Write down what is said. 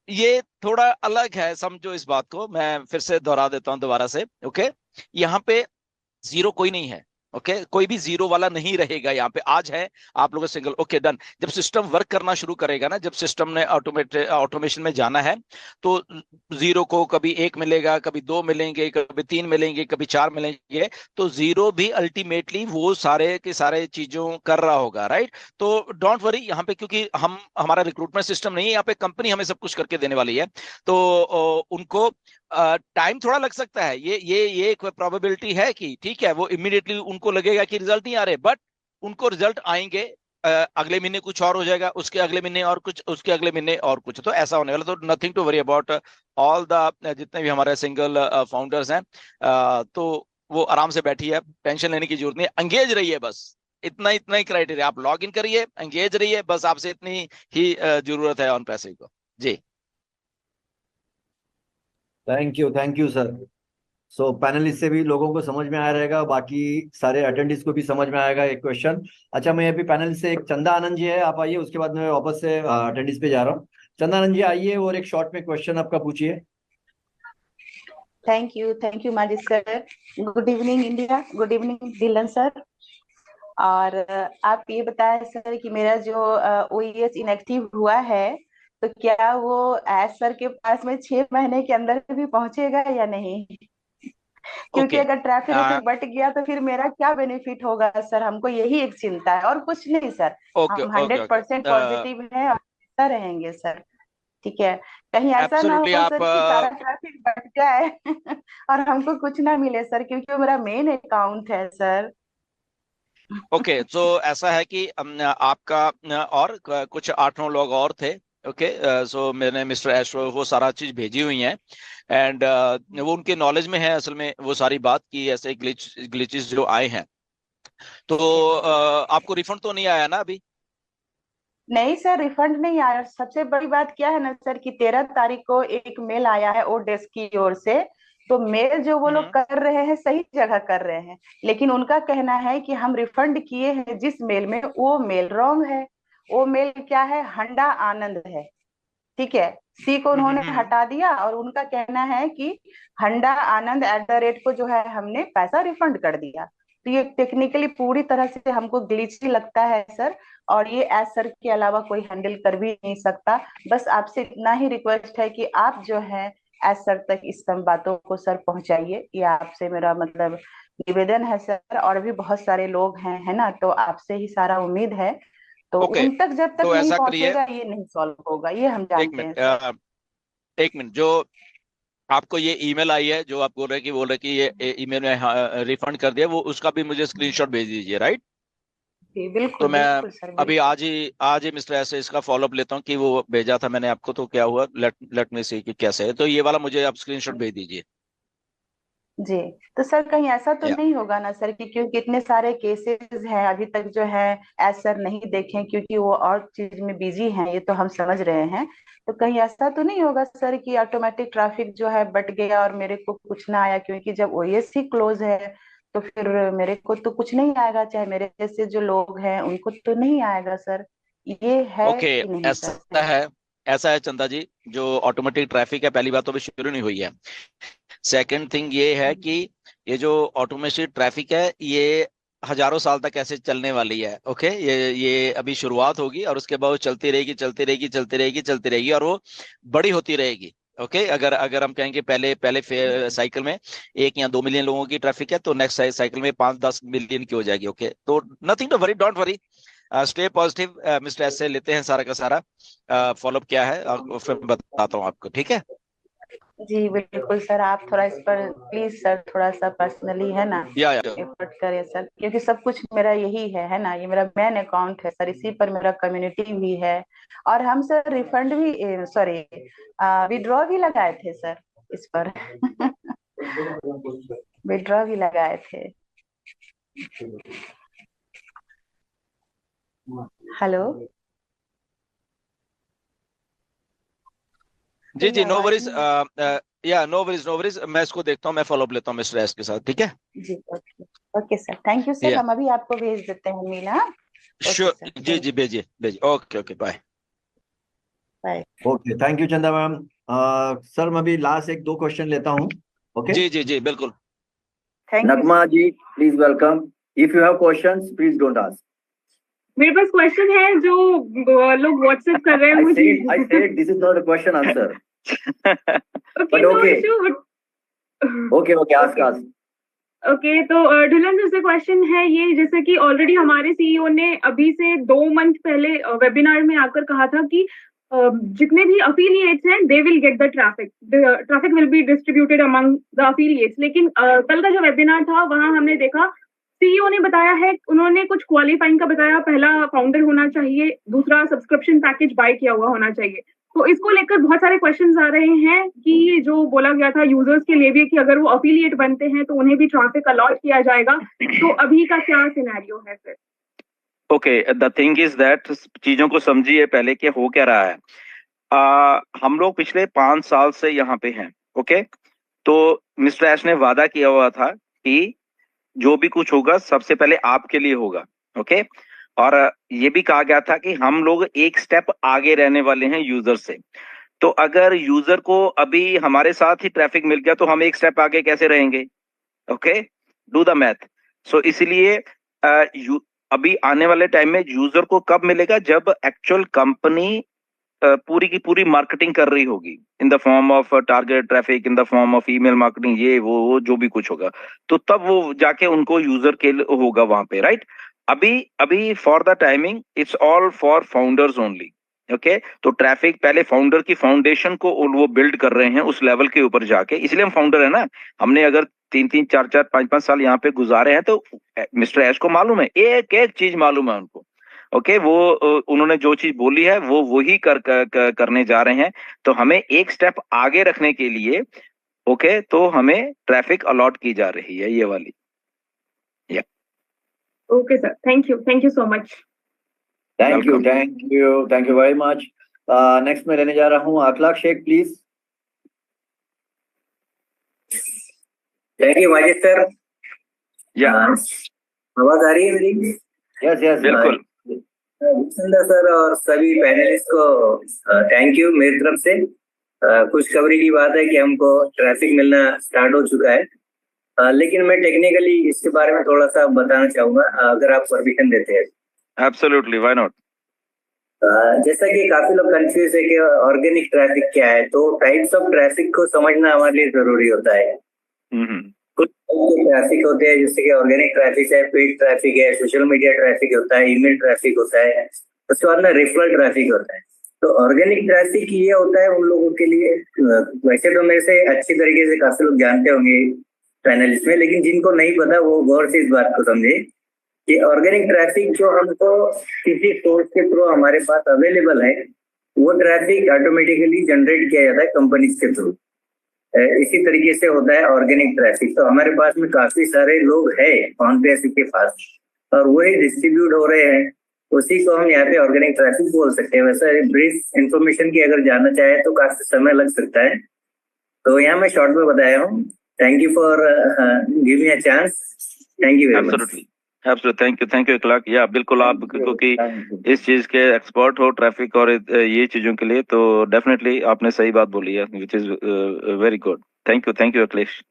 ये थोड़ा अलग है, समझो इस बात को, मैं फिर से दोहरा देता हूं दोबारा से। ओके, यहाँ पे जीरो कोई नहीं है। ओके, कोई भी जीरो वाला नहीं रहेगा यहाँ पे। आज है आप लोगों सिंगल, ओके डन। जब सिस्टम वर्क करना शुरू करेगा ना, जब सिस्टम ने ऑटोमेशन में जाना है, तो जीरो को कभी एक मिलेगा, कभी दो मिलेंगे, कभी तीन मिलेंगे, कभी चार मिलेंगे। तो जीरो भी अल्टीमेटली वो सारे के सारे चीजों कर रहा होगा, राइट। तो डोंट वरी यहाँ पे, क्योंकि हम हमारा रिक्रूटमेंट सिस्टम नहीं है यहाँ पे, कंपनी हमें सब कुछ करके देने वाली है। तो उनको टाइम थोड़ा लग सकता है। ये एक प्रोबेबिलिटी है कि ठीक है, वो इमीडिएटली उनको लगेगा कि रिजल्ट नहीं आ रहे, बट उनको रिजल्ट आएंगे। अगले महीने कुछ और हो जाएगा, उसके अगले महीने और कुछ, उसके अगले महीने और कुछ, तो ऐसा होने वाला। तो nothing to worry about all the जितने भी हमारे सिंगल फाउंडर्स हैं। तो वो आराम से बैठी है, टेंशन लेने की जरूरत नहीं, एंगेज रहिए बस। इतना इतना ही क्राइटेरिया, आप लॉग इन करिए, एंगेज रहिए, बस आपसे इतनी ही जरूरत है ऑन पैसे को। जी। Thank you sir. So panelist से भी लोगों को समझ में आया रहेगा, बाकी सारे अटेंडेंट्स को भी समझ में आएगा एक क्वेश्चन। अच्छा, मैं अभी पैनलिस्ट से एक चंदा आनंद जी है, आप आइए, उसके बाद मैं वापस से अटेंडेंस पे जा रहा हूँ। चंदा आनंद जी आइए और एक शॉर्ट में क्वेश्चन आपका पूछिए। Thank you Majid sir. Good evening India, good evening दिलन सर। और आप ये बताएं सर कि मेरा जो ओईएस इनएक्टिव हुआ है, तो क्या वो एज सर के पास में 6 महीने के अंदर भी पहुंचेगा या नहीं? क्योंकि ओके, अगर ट्रैफिक बट गया तो फिर मेरा क्या बेनिफिट होगा सर, हमको यही एक चिंता है और कुछ नहीं सर। ओके, हम ओके, ओके। 100% पॉजिटिव है और अच्छा रहेंगे सर। ठीक है, कहीं ऐसा ना एब्सोल्युटली हो आप सर कि सारा ट्रैफिक बट जाए और हमको कुछ ना मिले सर, क्योंकि वो मेरा मेन अकाउंट है सर। ओके, तो ऐसा है कि आपका और कुछ आठ नौ लोग और थे। ओके, सो मैंने मिस्टर एस्ट्रो वो सारा चीज भेजी हुई है, एंड वो उनके नॉलेज में है असल में वो सारी बात की, ऐसे ग्लिचेस जो आए हैं। तो आपको रिफंड तो नहीं आया ना अभी? नहीं सर, रिफंड नहीं आया। सबसे बड़ी बात क्या है ना सर कि 13 तारीख को एक मेल आया है ओडेस्क की ओर से। तो मेल जो वो लोग हम्म। कर रहे हैं सही जगह कर रहे हैं, लेकिन उनका कहना है कि हम रिफंड किए हैं जिस मेल में, वो मेल रॉन्ग है। वो मेल क्या है, हंडा आनंद है। ठीक है, सी को हम्म। उन्होंने हटा दिया और उनका कहना है कि हंडा आनंद @, को जो है हमने पैसा रिफंड कर दिया। तो ये टेक्निकली पूरी तरह से हमको ग्लिची लगता है सर। और ये एज सर के अलावा कोई हैंडल कर भी नहीं सकता। बस आपसे इतना ही रिक्वेस्ट है कि आप जो है एज सर तक इस सब बातों को सर पहुंचाइए। ये आपसे मेरा मतलब निवेदन है सर। और भी बहुत सारे लोग हैं, है ना, तो आपसे ही सारा उम्मीद है। तो ओके, उन तक जब तक तो नहीं ऐसा करिए, पहुंचेगा ये नहीं सॉल्व होगा, ये हम एक जानते हैं मिनट, सर। एक मिनट। जो आपको ये ईमेल आई है, जो आप बोल रहे कि ये ईमेल में रिफंड कर दिया, वो उसका भी मुझे स्क्रीनशॉट भेज दीजिए, राइट। जी तो बिल्कुल मैं बिल्कुल सर, अभी बिल्कुल। आज ही मिस्टर ऐसे इसका फॉलोअप लेता हूँ कि वो भेजा था मैंने आपको, तो क्या हुआ, लेट मी सी कि कैसे है। तो ये वाला मुझे आप स्क्रीनशॉट भेज दीजिए। जी, तो सर कहीं ऐसा तो या नहीं होगा ना सर कि क्योंकि इतने सारे केसेस हैं अभी तक जो है एज सर नहीं देखे, क्योंकि वो और चीज में बिजी हैं, ये तो हम समझ रहे हैं। तो कहीं ऐसा तो नहीं होगा सर कि ऑटोमेटिक ट्रैफिक जो है बट गया और मेरे को कुछ ना आया, क्योंकि जब ओएस ही क्लोज है तो फिर मेरे को तो कुछ नहीं आएगा, चाहे मेरे जैसे जो लोग हैं उनको तो नहीं आएगा सर। ये है ओके, कि नहीं ऐसा सर? है, ऐसा है चंदा जी। जो ऑटोमेटिक ट्रैफिक है, पहली बात तो अभी शुरू नहीं हुई है। सेकंड थिंग ये है कि ये जो ऑटोमेटेड ट्रैफिक है, ये हजारों साल तक ऐसे चलने वाली है। ओके, ये अभी शुरुआत होगी और उसके बाद वो चलती रहेगी, चलती रहेगी, चलती रहेगी, चलती रहेगी, और वो बड़ी होती रहेगी। ओके, अगर अगर हम कहेंगे पहले पहले साइकिल में 1 या 2 मिलियन लोगों की ट्रैफिक है, तो नेक्स्ट साइकिल में 5-10 मिलियन की हो जाएगी। ओके, तो nothing to worry, don't worry, stay positive. Mister S से लेते हैं सारा का सारा फॉलोअप क्या है, और फिर बताता हूँ आपको, ठीक है। जी बिल्कुल सर, आप थोड़ा इस पर प्लीज सर, थोड़ा सा पर्सनली है ना या एफर्ट करें सर, क्योंकि सब कुछ मेरा यही है ना, ये मेरा मेन अकाउंट है सर, इसी पर मेरा कम्युनिटी भी है। और हम सर रिफंड भी, सॉरी, विड्रॉ भी लगाए थे सर इस पर विड्रॉ भी लगाए थे। हेलो। जी कोई जी, नो आवाज वरीज, नहीं। या नो वरीज, नो वरीज, मैं इसको देखता हूँ, मैं फॉलोअप लेता हूँ मिस्टर एस के साथ, ठीक है। जी okay. Okay sir, thank you sir, या हम अभी आपको भेज देते हैं मील। हाँ, ओके श्योर, सर, जी थैंक जी, यू। भेजिए भेजिए, okay okay, bye. Bye. Okay, thank you Chanda ma'am. Sir मैं भी लास्ट एक दो क्वेश्चन लेता हूँ। ओके जी जी जी बिल्कुल। Thank you. Nagma ji please welcome. If you have questions please don't ask. मेरे पास क्वेश्चन है जो लोग व्हाट्सएप कर रहे हैं मुझे। I said this is not a question answer. Okay, But no okay. Issue. Okay, ask. Okay, तो ढिलन सर से क्वेश्चन है ये, जैसे कि ऑलरेडी हमारे सीईओ ने अभी से 2 मंथ पहले वेबिनार में आकर कहा था कि जितने भी अफिलिएट्स हैं they will get the traffic will be distributed among the affiliates. लेकिन कल का जो वेबिनार था वहां हमने देखा सीईओ ने बताया है, उन्होंने कुछ क्वालिफाइंग का बताया, पहला फाउंडर होना चाहिए, दूसरा सब्सक्रिप्शन पैकेज बाय किया हुआ होना चाहिए। तो इसको लेकर बहुत सारे क्वेश्चंस आ रहे हैं कि जो बोला गया था यूजर्स के लिए भी कि अगर वो अफिलिएट बनते हैं तो उन्हें भी ट्रैफिक अलॉट किया जाएगा, तो अभी का क्या सिनेरियो है फिर? Okay, the thing is that चीजों को समझिए पहले कि हो क्या रहा है। हम लोग पिछले 5 साल से यहाँ पे हैं। ओके, तो मिस्टर ऐश ने वादा किया हुआ था कि जो भी कुछ होगा सबसे पहले आपके लिए होगा। ओके, और ये भी कहा गया था कि हम लोग एक स्टेप आगे रहने वाले हैं यूजर से। तो अगर यूजर को अभी हमारे साथ ही ट्रैफिक मिल गया तो हम एक स्टेप आगे कैसे रहेंगे? Okay, do the math. So इसलिए अभी आने वाले टाइम में यूजर को कब मिलेगा? जब एक्चुअल कंपनी पूरी की पूरी मार्केटिंग कर रही होगी in the form of target traffic, in the form of email marketing, ये वो जो भी कुछ होगा, तो तब वो जाके उनको यूजर के होगा वहां पे, राइट? अभी for the timing it's all for founders only. Okay, तो ट्रैफिक पहले फाउंडर की फाउंडेशन को वो बिल्ड कर रहे हैं उस लेवल के ऊपर जाके, इसलिए हम फाउंडर है ना। हमने अगर 3-3, 4-4, 5-5 साल यहाँ पे गुजारे हैं तो मिस्टर ऐश को मालूम है, एक एक चीज मालूम है उनको। ओके, वो उन्होंने जो चीज बोली है वो वही करने जा रहे हैं। तो हमें एक स्टेप आगे रखने के लिए ओके, तो हमें ट्रैफिक अलॉट की जा रही है ये वाली। या okay sir, thank you so much. Thank you very much. Next में लेने जा रहा हूँ Akhlaq Shaikh please. Thank you Majid sir. या आवाज आ रही है मेरी? यस बिल्कुल। सुंदर सर और सभी पैनलिस्ट को थैंक यू मेरी तरफ से। खुशखबरी की बात है कि हमको ट्रैफिक मिलना स्टार्ट हो चुका है। लेकिन मैं टेक्निकली इसके बारे में थोड़ा सा बताना चाहूंगा अगर आप परमिशन देते हैं। Absolutely, why not. जैसा कि काफी लोग कंफ्यूज है कि ऑर्गेनिक ट्रैफिक क्या है, तो टाइप्स ऑफ ट्रैफिक को समझना हमारे लिए जरूरी होता है। कुछ ट्रैफिक होते हैं जैसे कि ऑर्गेनिक ट्रैफिक है, पेड ट्रैफिक है, सोशल मीडिया ट्रैफिक होता है, ईमेल ट्रैफिक होता है, उसके बाद में रेफरल ट्रैफिक होता है। तो ऑर्गेनिक ट्रैफिक ये होता है उन लोगों के लिए, वैसे तो मेरे से अच्छी तरीके से काफी लोग जानते होंगे पैनलिस्ट में, लेकिन जिनको नहीं पता वो गौर से इस बात को समझे कि ऑर्गेनिक ट्रैफिक जो हमको किसी सोर्स के थ्रू हमारे पास अवेलेबल है, वो ट्रैफिक ऑटोमेटिकली जनरेट किया जाता है कंपनीज के थ्रू। इसी तरीके से होता है ऑर्गेनिक ट्रैफिक। तो हमारे पास में काफी सारे लोग हैं कॉन्फ्रेंस के पास और वही डिस्ट्रीब्यूट हो रहे हैं, उसी को हम यहाँ पे ऑर्गेनिक ट्रैफिक बोल सकते हैं। वैसे ब्रीफ इंफॉर्मेशन की अगर जानना चाहे तो काफी समय लग सकता है, तो यहाँ मैं शॉर्ट में बताया हूँ। Thank you for give me a chance. Thank you very much. Absolutely, thank you Ikhlaq. Yeah बिल्कुल, आप क्योंकि इस चीज के एक्सपर्ट हो ट्रैफिक और ये चीजों के लिए, तो डेफिनेटली आपने सही बात बोली है, which is very good. Thank you Akhilesh.